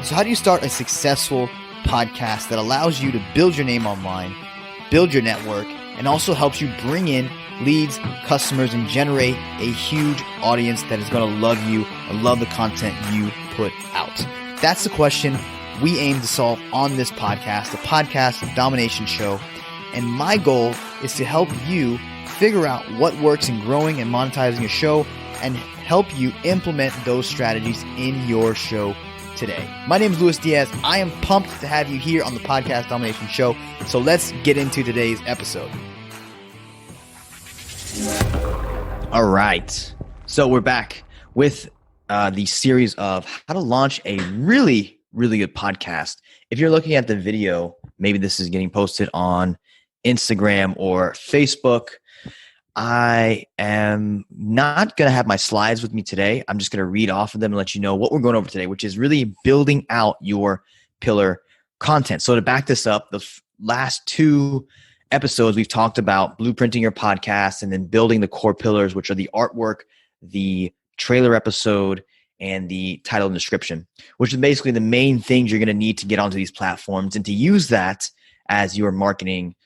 So how do you start a successful podcast that allows you to build your name online, build your network, and also helps you bring in leads, customers, and generate a huge audience that is going to love you and love the content you put out? That's the question we aim to solve on this podcast, the Podcast Domination Show. And my goal is to help you figure out what works in growing and monetizing your show and help you implement those strategies in your show today. My name is Luis Diaz. I am pumped to have you here on the Podcast Domination Show. So let's get into today's episode. All right. So we're back with the series of how to launch a really good podcast. If you're looking at the video, maybe this is getting posted on Instagram or Facebook. I am not going to have my slides with me today. I'm just going to read off of them and let you know what we're going over today, which is really building out your pillar content. So to back this up, the last two episodes, we've talked about blueprinting your podcast and then building the core pillars, which are the artwork, the trailer episode, and the title and description, which is basically the main things you're going to need to get onto these platforms and to use that as your marketing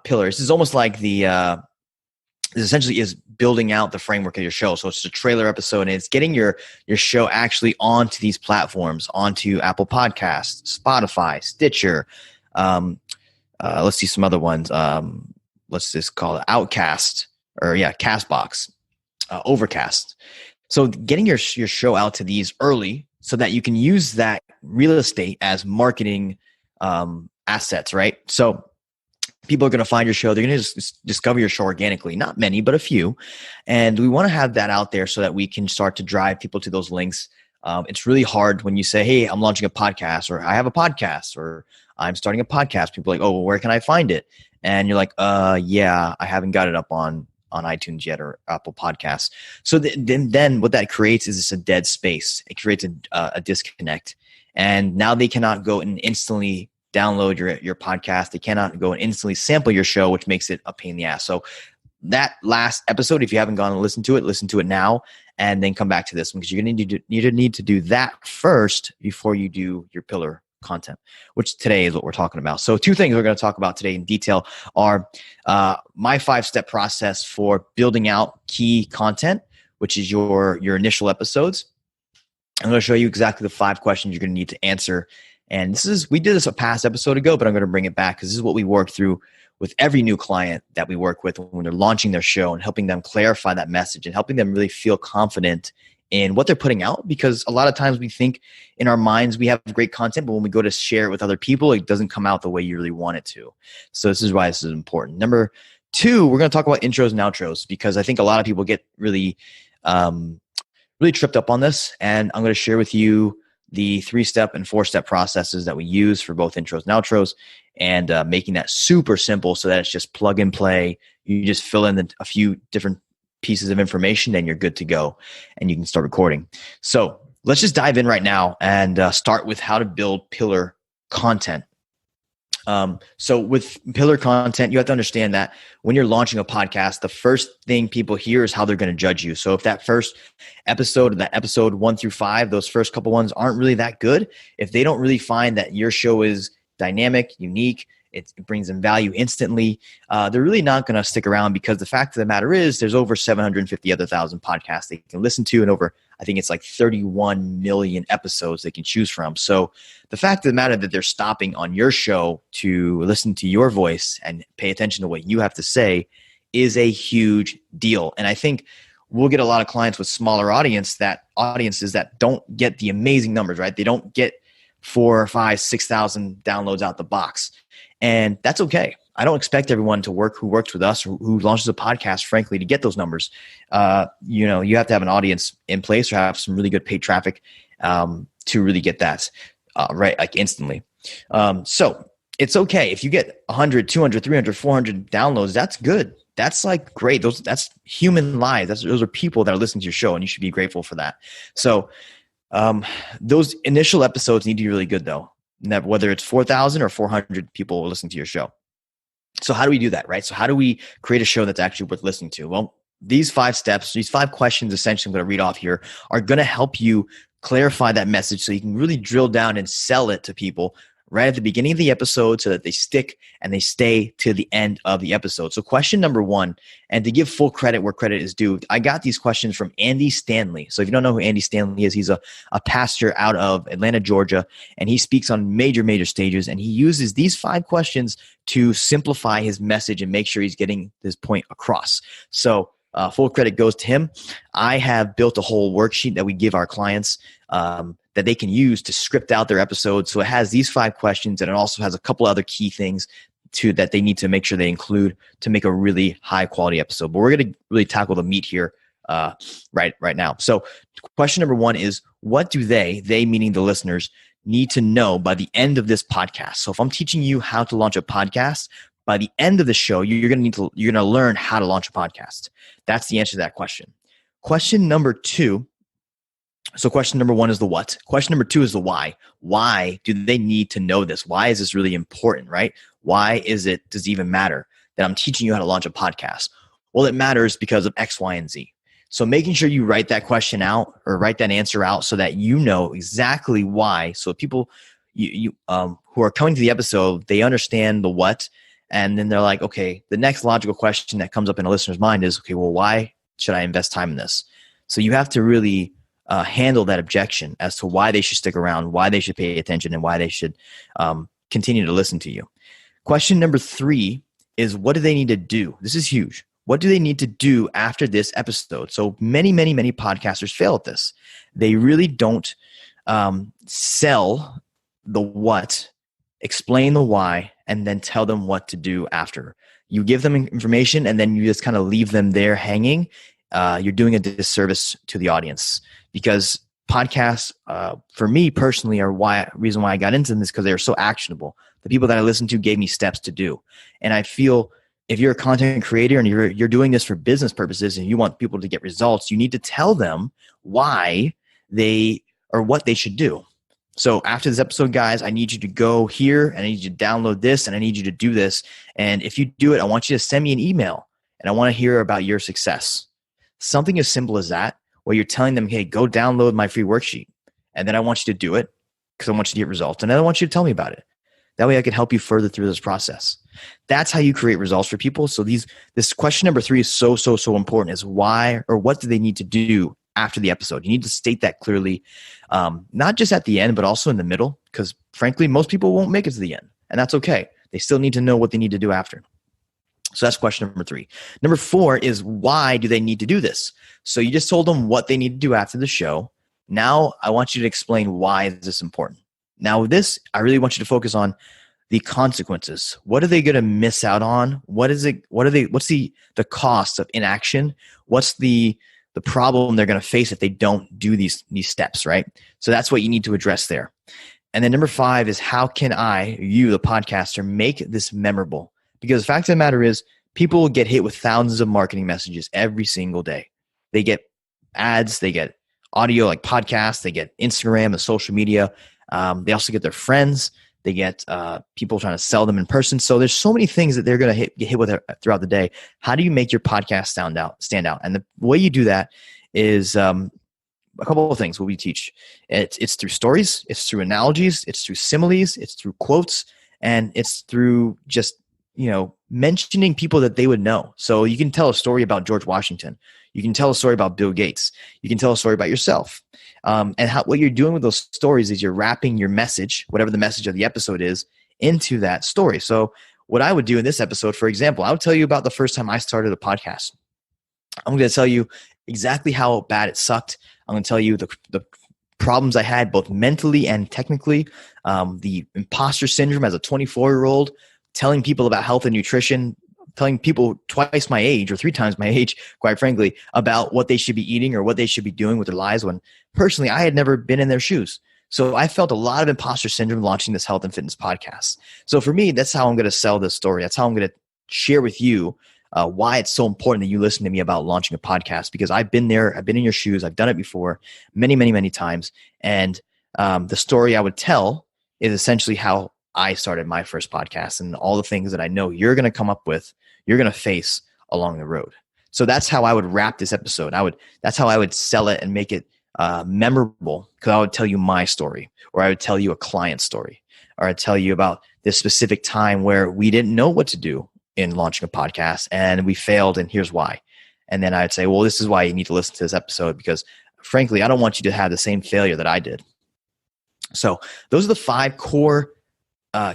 pillars. This is almost like this essentially is building out the framework of your show. So it's a trailer episode, and it's getting your show actually onto these platforms, onto Apple Podcasts, Spotify, Stitcher. Let's see some other ones. Let's just call it Outcast, or Castbox, Overcast. So getting your show out to these early so that you can use that real estate as marketing assets, right? So people are going to find your show. They're going to just discover your show organically. Not many, but a few. And we want to have that out there so that we can start to drive people to those links. It's really hard when you say, hey, I'm launching a podcast, or I have a podcast, or I'm starting a podcast. People are like, oh, well, where can I find it? And you're like, I haven't got it up on iTunes yet or Apple Podcasts. So then what that creates is just a dead space. It creates a disconnect. And now they cannot go and instantly download your podcast. They cannot go and instantly sample your show, which makes it a pain in the ass. So that last episode, if you haven't gone and listen to it now, and then come back to this one, because you're going to need to do that first before you do your pillar content, which today is what we're talking about. So two things we're going to talk about today in detail are my 5-step process for building out key content, which is your initial episodes. I'm going to show you exactly the 5 questions you're going to need to answer. And we did this a past episode ago, but I'm going to bring it back because this is what we work through with every new client that we work with when they're launching their show, and helping them clarify that message and helping them really feel confident in what they're putting out. Because a lot of times we think in our minds we have great content, but when we go to share it with other people, it doesn't come out the way you really want it to. So this is why this is important. Number 2, we're going to talk about intros and outros, because I think a lot of people get really tripped up on this. And I'm going to share with you the 3-step and 4-step processes that we use for both intros and outros, and making that super simple so that it's just plug and play. You just fill in a few different pieces of information and you're good to go, and you can start recording. So let's just dive in right now and start with how to build pillar content. So with pillar content, you have to understand that when you're launching a podcast, the first thing people hear is how they're going to judge you. So if that first episode, that episode 1 through 5, those first couple ones aren't really that good, if they don't really find that your show is dynamic, unique, it brings them value instantly, they're really not going to stick around, because the fact of the matter is there's over 750,000 podcasts they can listen to, and over, I think it's like 31 million episodes they can choose from. So the fact of the matter that they're stopping on your show to listen to your voice and pay attention to what you have to say is a huge deal. And I think we'll get a lot of clients with smaller audiences that don't get the amazing numbers, right? They don't get 4,000, 5,000, 6,000 downloads out the box. And that's okay. I don't expect everyone who works with us or who launches a podcast, frankly, to get those numbers. You have to have an audience in place or have some really good paid traffic to really get that right, like instantly. So it's okay if you get 100, 200, 300, 400 downloads. That's good. That's like great. That's human lives. Those are people that are listening to your show, and you should be grateful for that. So those initial episodes need to be really good, though. Whether it's 4,000 or 400 people listening to your show. So how do we do that, right? So how do we create a show that's actually worth listening to? Well, these 5 steps, these 5 questions, essentially I'm going to read off here, are going to help you clarify that message so you can really drill down and sell it to people right at the beginning of the episode so that they stick and they stay to the end of the episode. So question number one, and to give full credit where credit is due, I got these questions from Andy Stanley. So if you don't know who Andy Stanley is, he's a pastor out of Atlanta, Georgia, and he speaks on major stages, and he uses these 5 questions to simplify his message and make sure he's getting his point across. So full credit goes to him. I have built a whole worksheet that we give our clients that they can use to script out their episodes. So it has these 5 questions, and it also has a couple other key things that they need to make sure they include to make a really high quality episode. But we're going to really tackle the meat here right now. So question number 1 is, what do they meaning the listeners, need to know by the end of this podcast? So if I'm teaching you how to launch a podcast, by the end of the show, you're going to learn how to launch a podcast. That's the answer to that question. Question number 2. So question number 1 is the what. Question number 2 is the why. Why do they need to know this? Why is this really important, right? Why does it even matter that I'm teaching you how to launch a podcast? Well, it matters because of X, Y, and Z. So making sure you write that question out or write that answer out so that you know exactly why. So people who are coming to the episode, they understand the what, and then they're like, okay, the next logical question that comes up in a listener's mind is, okay, well, why should I invest time in this? So you have to really handle that objection as to why they should stick around, why they should pay attention, and why they should continue to listen to you. Question number 3 is, what do they need to do? This is huge. What do they need to do after this episode? So many podcasters fail at this. They really don't sell the what, explain the why, and then tell them what to do after. You give them information and then you just kind of leave them there hanging. You're doing a disservice to the audience, because podcasts, for me personally, are reason why I got into them is because they were so actionable. The people that I listened to gave me steps to do. And I feel if you're a content creator and you're doing this for business purposes and you want people to get results, you need to tell them why what they should do. So after this episode, guys, I need you to go here and I need you to download this and I need you to do this. And if you do it, I want you to send me an email and I want to hear about your success. Something as simple as that, where you're telling them, hey, go download my free worksheet. And then I want you to do it because I want you to get results. And then I want you to tell me about it. That way I can help you further through this process. That's how you create results for people. So this question number 3 is so important, is why, or what do they need to do after the episode? You need to state that clearly, not just at the end, but also in the middle, because frankly, most people won't make it to the end, and that's okay. They still need to know what they need to do after. So that's question number 3. Number 4 is, why do they need to do this? So you just told them what they need to do after the show. Now I want you to explain why is this important. Now with this, I really want you to focus on the consequences. What are they going to miss out on? What's the cost of inaction? What's the problem they're going to face if they don't do these steps, right? So that's what you need to address there. And then number 5 is, how can you, the podcaster, make this memorable? Because the fact of the matter is, people will get hit with thousands of marketing messages every single day. They get ads, they get audio like podcasts, they get Instagram and social media. They also get their friends. They get people trying to sell them in person. So there's so many things that they're going to get hit with throughout the day. How do you make your podcast stand out? And the way you do that is a couple of things what we teach. It's through stories, it's through analogies, it's through similes, it's through quotes, and it's through just mentioning people that they would know. So you can tell a story about George Washington. You can tell a story about Bill Gates. You can tell a story about yourself. And what you're doing with those stories is you're wrapping your message, whatever the message of the episode is, into that story. So what I would do in this episode, for example, I would tell you about the first time I started a podcast. I'm going to tell you exactly how bad it sucked. I'm going to tell you the problems I had both mentally and technically, the imposter syndrome as a 24-year-old, telling people about health and nutrition, telling people twice my age or 3 times my age, quite frankly, about what they should be eating or what they should be doing with their lives, when personally I had never been in their shoes. So I felt a lot of imposter syndrome launching this health and fitness podcast. So for me, that's how I'm going to sell this story. That's how I'm going to share with you why it's so important that you listen to me about launching a podcast, because I've been there. I've been in your shoes. I've done it before many times. And the story I would tell is essentially how I started my first podcast and all the things that I know you're going to come up with, you're going to face along the road. So that's how I would wrap this episode. That's how I would sell it and make it memorable because I would tell you my story, or I would tell you a client story, or I'd tell you about this specific time where we didn't know what to do in launching a podcast and we failed, and here's why. And then I'd say, well, this is why you need to listen to this episode, because frankly, I don't want you to have the same failure that I did. So those are the 5 core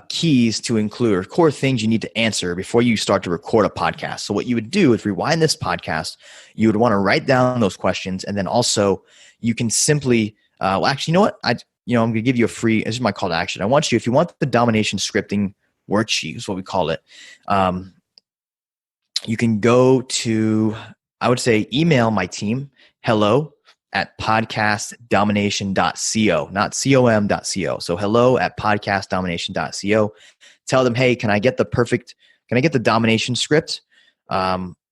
keys to include, or core things you need to answer before you start to record a podcast. So what you would do is rewind this podcast. You would want to write down those questions, and then also you can simply, well, actually, you know what? I'm going to give you a free, this is my call to action. I want you, if you want the domination scripting worksheet, is what we call it. You can go to, I would say, email my team, hello@podcastdomination.co, not com.co. So hello@podcastdomination.co. Tell them, hey, can I get the domination script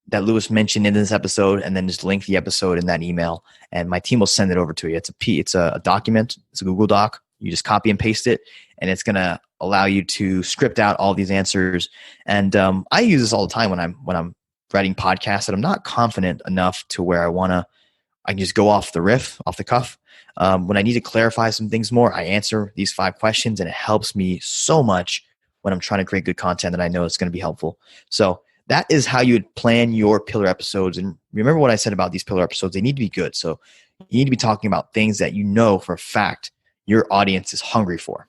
that Lewis mentioned in this episode, and then just link the episode in that email, and my team will send it over to you. It's a document. It's a Google Doc. You just copy and paste it, and it's going to allow you to script out all these answers. And I use this all the time when I'm writing podcasts that I'm not confident enough to where I can just go off the cuff. When I need to clarify some things more, I answer these 5 questions, and it helps me so much when I'm trying to create good content that I know it's going to be helpful. So that is how you would plan your pillar episodes. And remember what I said about these pillar episodes, they need to be good. So you need to be talking about things that you know for a fact your audience is hungry for,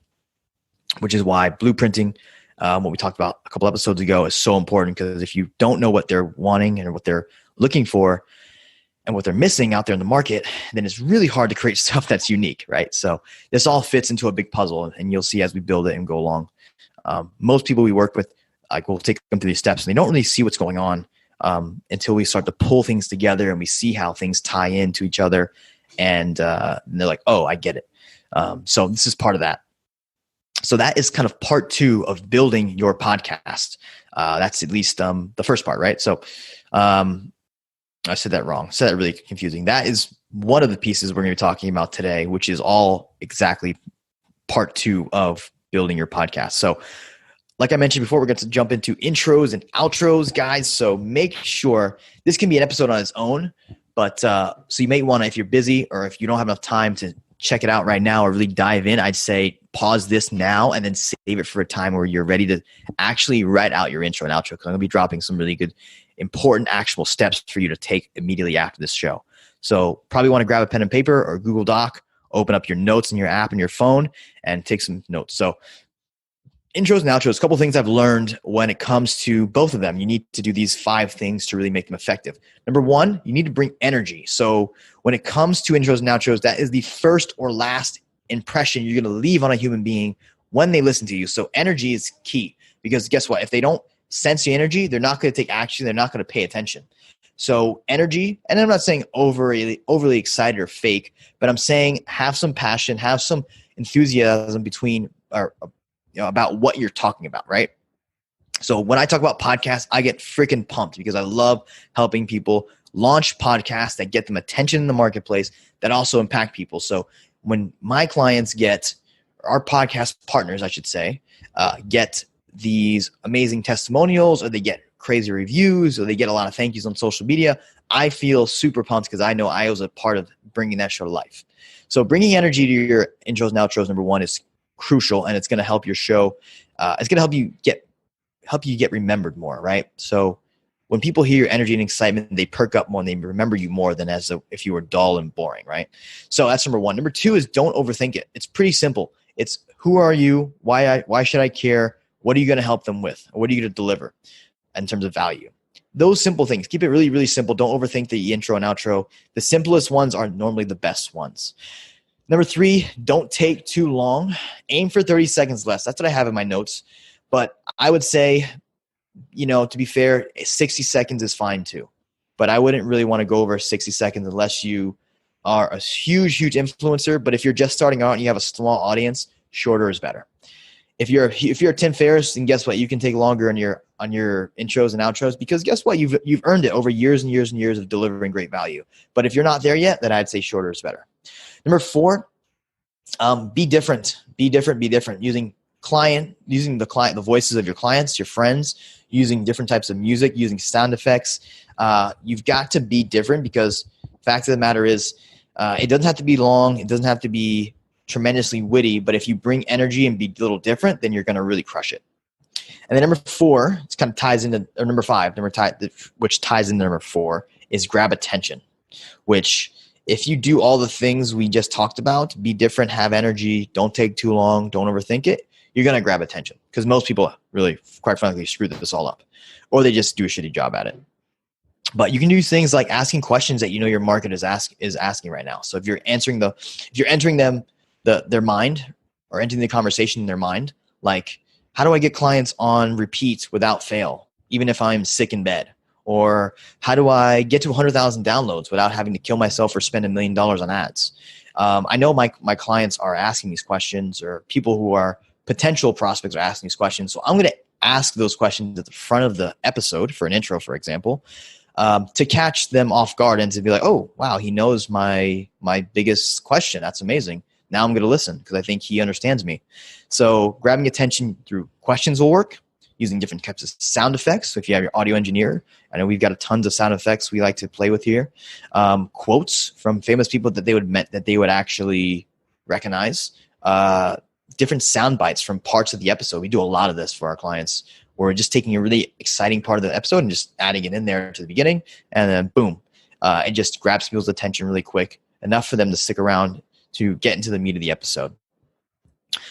which is why blueprinting, what we talked about a couple episodes ago, is so important, because if you don't know what they're wanting and what they're looking for and what they're missing out there in the market, then it's really hard to create stuff that's unique, right? So this all fits into a big puzzle, and you'll see as we build it and go along. Most people we work with, we'll take them through these steps, and they don't really see what's going on until we start to pull things together and we see how things tie into each other, and they're like, oh, I get it. So this is part of that. So that is kind of part 2 of building your podcast. That's at least the first part, right? So I said that wrong. I said that really confusing. That is one of the pieces we're going to be talking about today, which is all exactly part 2 of building your podcast. So like I mentioned before, we're going to jump into intros and outros, guys. So make sure this can be an episode on its own, but so you may want to, if you're busy or if you don't have enough time to check it out right now or really dive in, I'd say pause this now and then save it for a time where you're ready to actually write out your intro and outro, because I'm going to be dropping some really good, important, actionable steps for you to take immediately after this show. So probably want to grab a pen and paper or Google Doc, open up your notes in your app and your phone, and take some notes. So intros and outros, a couple things I've learned when it comes to both of them. You need to do these 5 things to really make them effective. Number 1, you need to bring energy. So when it comes to intros and outros, that is the first or last impression you're going to leave on a human being when they listen to you. So energy is key, because guess what? If they don't sense the energy, they're not going to take action. They're not going to pay attention. So energy, and I'm not saying overly excited or fake, but I'm saying have some passion, have some enthusiasm about what you're talking about, right? So when I talk about podcasts, I get freaking pumped because I love helping people launch podcasts that get them attention in the marketplace that also impact people. So when my clients our podcast partners, I should say, get these amazing testimonials, or they get crazy reviews, or they get a lot of thank yous on social media, I feel super pumped because I know I was a part of bringing that show to life. So bringing energy to your intros and outros, number 1, is crucial, and it's going to help your show. It's going to help you get remembered more, right? So when people hear your energy and excitement, they perk up more and they remember you more than if you were dull and boring, right? So that's number 1. Number 2 is don't overthink it. It's pretty simple. It's who are you? Why should I care? What are you going to help them with? Or what are you going to deliver in terms of value? Those simple things. Keep it really, really simple. Don't overthink the intro and outro. The simplest ones are normally the best ones. Number 3, don't take too long. Aim for 30 seconds less. That's what I have in my notes. But I would say, to be fair, 60 seconds is fine too. But I wouldn't really want to go over 60 seconds unless you are a huge, huge influencer. But if you're just starting out and you have a small audience, shorter is better. If you're Tim Ferriss, then guess what? You can take longer on your intros and outros, because guess what? You've earned it over years and years and years of delivering great value. But if you're not there yet, then I'd say shorter is better. Number 4, be different. Be different. Using the voices of your clients, your friends, using different types of music, using sound effects. You've got to be different, because fact of the matter is, It doesn't have to be long. It doesn't have to be tremendously witty, but if you bring energy and be a little different, then you're going to really crush it. And then number 4, it's kind of ties into, or number 5, which ties into number 4, is grab attention, which if you do all the things we just talked about, be different, have energy, don't take too long, don't overthink it, you're going to grab attention, because most people really, quite frankly, screw this all up, or they just do a shitty job at it. But you can do things like asking questions that you know your market is asking right now. So if you're entering their mind, or entering the conversation in their mind, like, how do I get clients on repeat without fail, even if I'm sick in bed? Or how do I get to 100,000 downloads without having to kill myself or spend $1 million on ads? I know my clients are asking these questions, or people who are potential prospects are asking these questions. So I'm going to ask those questions at the front of the episode for an intro, for example, to catch them off guard and to be like, oh, wow, he knows my biggest question. That's amazing. Now I'm going to listen because I think he understands me. So grabbing attention through questions will work, using different types of sound effects. So if you have your audio engineer, I know we've got tons of sound effects we like to play with here. Quotes from famous people that they would actually recognize. Different sound bites from parts of the episode. We do a lot of this for our clients. We're just taking a really exciting part of the episode and just adding it in there to the beginning, and then boom, it just grabs people's attention really quick, enough for them to stick around to get into the meat of the episode.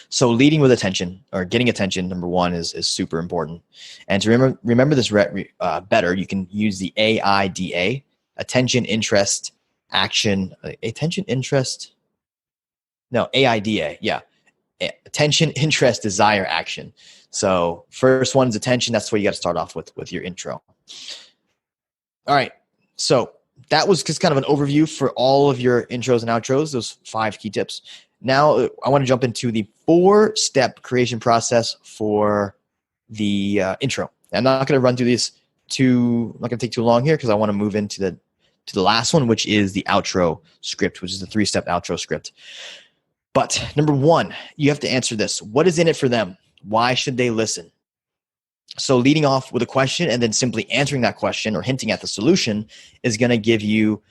So leading with attention, or getting attention, number 1 is super important. And to remember this better, you can use the AIDA, attention, interest, action, AIDA, yeah. Attention, interest, desire, action. So first one is attention. That's where you got to start off with your intro. All right. So that was just kind of an overview for all of your intros and outros, those 5 key tips. Now I want to jump into the 4-step creation process for the intro. I'm not going to run through these I'm not going to take too long here, because I want to move into the last one, which is the outro script, which is the 3-step outro script. But number 1, you have to answer this. What is in it for them? Why should they listen? So leading off with a question and then simply answering that question or hinting at the solution is going to give you,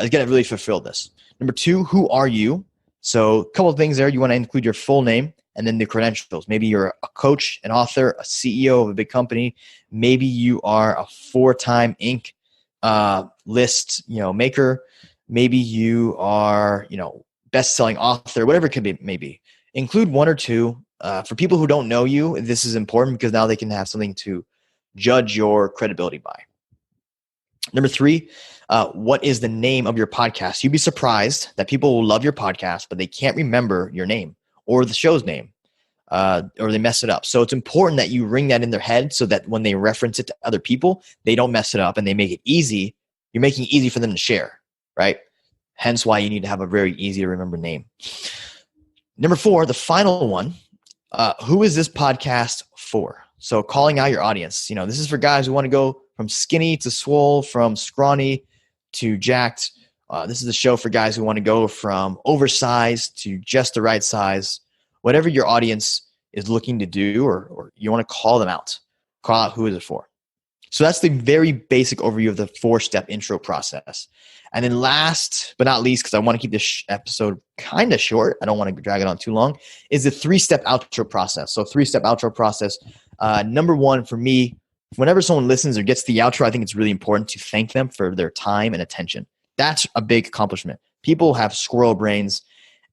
is going to really fulfill this. Number 2, who are you? So a couple of things there. You want to include your full name and then the credentials. Maybe you're a coach, an author, a CEO of a big company. Maybe you are a 4-time Inc. List, maker. Maybe you are, best-selling author, whatever it could be, maybe. Include 1 or 2. For people who don't know you, this is important because now they can have something to judge your credibility by. Number 3, what is the name of your podcast? You'd be surprised that people will love your podcast, but they can't remember your name or the show's name, or they mess it up. So it's important that you ring that in their head so that when they reference it to other people, they don't mess it up and they make it easy. You're making it easy for them to share, right? Hence why you need to have a very easy to remember name. Number 4, the final one, who is this podcast for? So calling out your audience. This is for guys who want to go from skinny to swole, from scrawny to jacked. This is a show for guys who want to go from oversized to just the right size. Whatever your audience is looking to do, or you want to call them out. Call out who is it for. So that's the very basic overview of the 4-step intro process. And then last but not least, because I want to keep this episode kind of short, I don't want to drag it on too long, is the 3-step outro process. So 3-step outro process. Number 1 for me, whenever someone listens or gets the outro, I think it's really important to thank them for their time and attention. That's a big accomplishment. People have squirrel brains,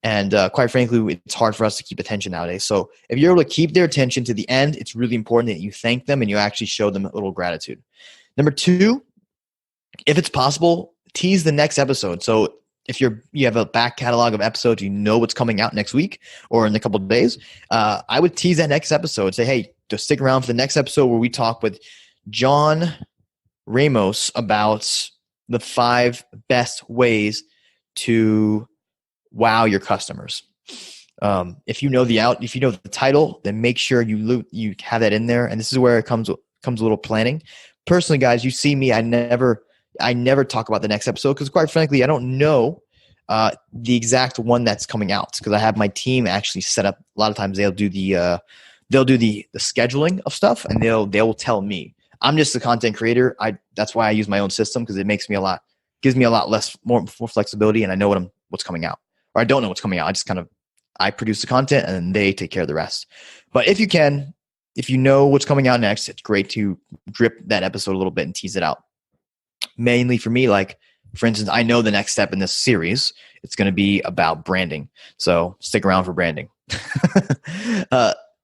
and quite frankly, it's hard for us to keep attention nowadays. So if you're able to keep their attention to the end, it's really important that you thank them and you actually show them a little gratitude. Number 2, if it's possible, tease the next episode. So if you have a back catalog of episodes, you know what's coming out next week or in a couple of days, I would tease that next episode. Say, hey, just stick around for the next episode where we talk with John Ramos about the 5 best ways to wow your customers. If you know the title, then make sure you have that in there. And this is where it comes a little planning. Personally, guys, you see me, I never talk about the next episode because, quite frankly, I don't know the exact one that's coming out, because I have my team actually set up. A lot of times they'll do the scheduling of stuff, and they will tell me. I'm just a content creator. That's why I use my own system, because it gives me a lot more flexibility, and I know what's coming out, or I don't know what's coming out. I produce the content and they take care of the rest. But if you know what's coming out next, it's great to drip that episode a little bit and tease it out. Mainly for me, like, for instance, I know the next step in this series, it's going to be about branding. So stick around for branding.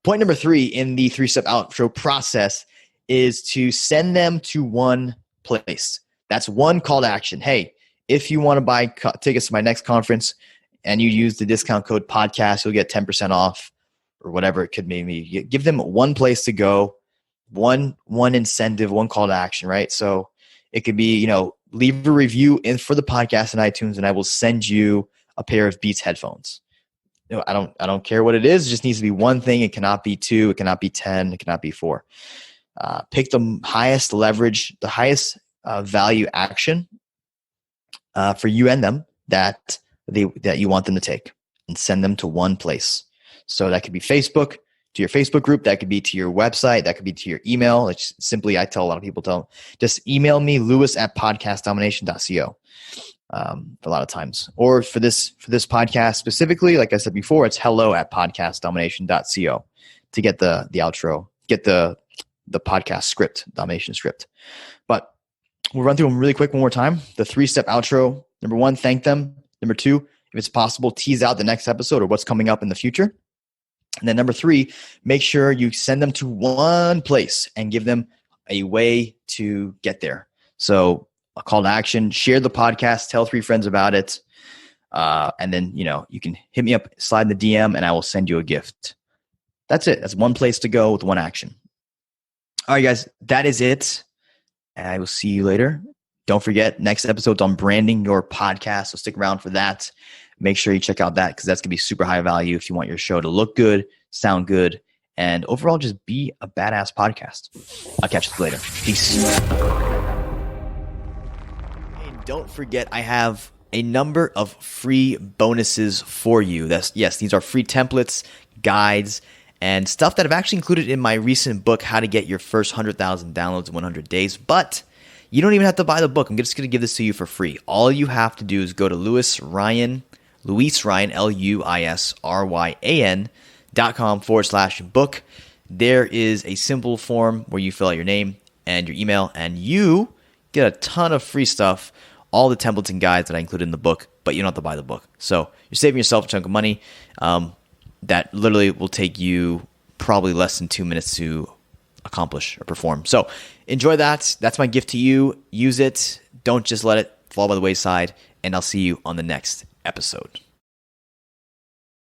Point number 3 in the 3-step outro process is to send them to one place. That's one call to action. Hey, if you want to buy tickets to my next conference and you use the discount code podcast, you'll get 10% off or whatever it could be. Give them one place to go, one incentive, one call to action, right? So it could be, leave a review for the podcast in iTunes and I will send you a pair of Beats headphones. I don't care what it is. It just needs to be one thing. It cannot be 2. It cannot be 10. It cannot be 4. Pick the highest leverage, the highest value action for you and them that you want them to take, and send them to one place. So that could be Facebook, to your Facebook group. That could be to your website. That could be to your email. It's simply, I tell a lot of people, just email me, lewis@podcastdomination.co. A lot of times, or for this podcast specifically, like I said before, it's hello@podcastdomination.co to get the outro, get the podcast script, domination script. But we'll run through them really quick one more time. The 3-step outro. Number 1, thank them. Number 2, if it's possible, tease out the next episode or what's coming up in the future. And then number 3, make sure you send them to one place and give them a way to get there. So a call to action, share the podcast, tell 3 friends about it. And then, you can hit me up, slide in the DM, and I will send you a gift. That's it. That's one place to go with one action. All right, guys, that is it. And I will see you later. Don't forget, next episode's on branding your podcast. So stick around for that. Make sure you check out that, because that's going to be super high value if you want your show to look good, sound good, and overall just be a badass podcast. I'll catch you later. Peace. And don't forget, I have a number of free bonuses for you. These are free templates, guides, and stuff that I've actually included in my recent book, How to Get Your First 100,000 Downloads in 100 Days. But you don't even have to buy the book. I'm just going to give this to you for free. All you have to do is go to LuisRyan, LuisRyan.com/book. There is a simple form where you fill out your name and your email, and you get a ton of free stuff, all the templates and guides that I included in the book, but you don't have to buy the book. So you're saving yourself a chunk of money that literally will take you probably less than 2 minutes to accomplish or perform. So enjoy that. That's my gift to you. Use it. Don't just let it fall by the wayside, and I'll see you on the next episode.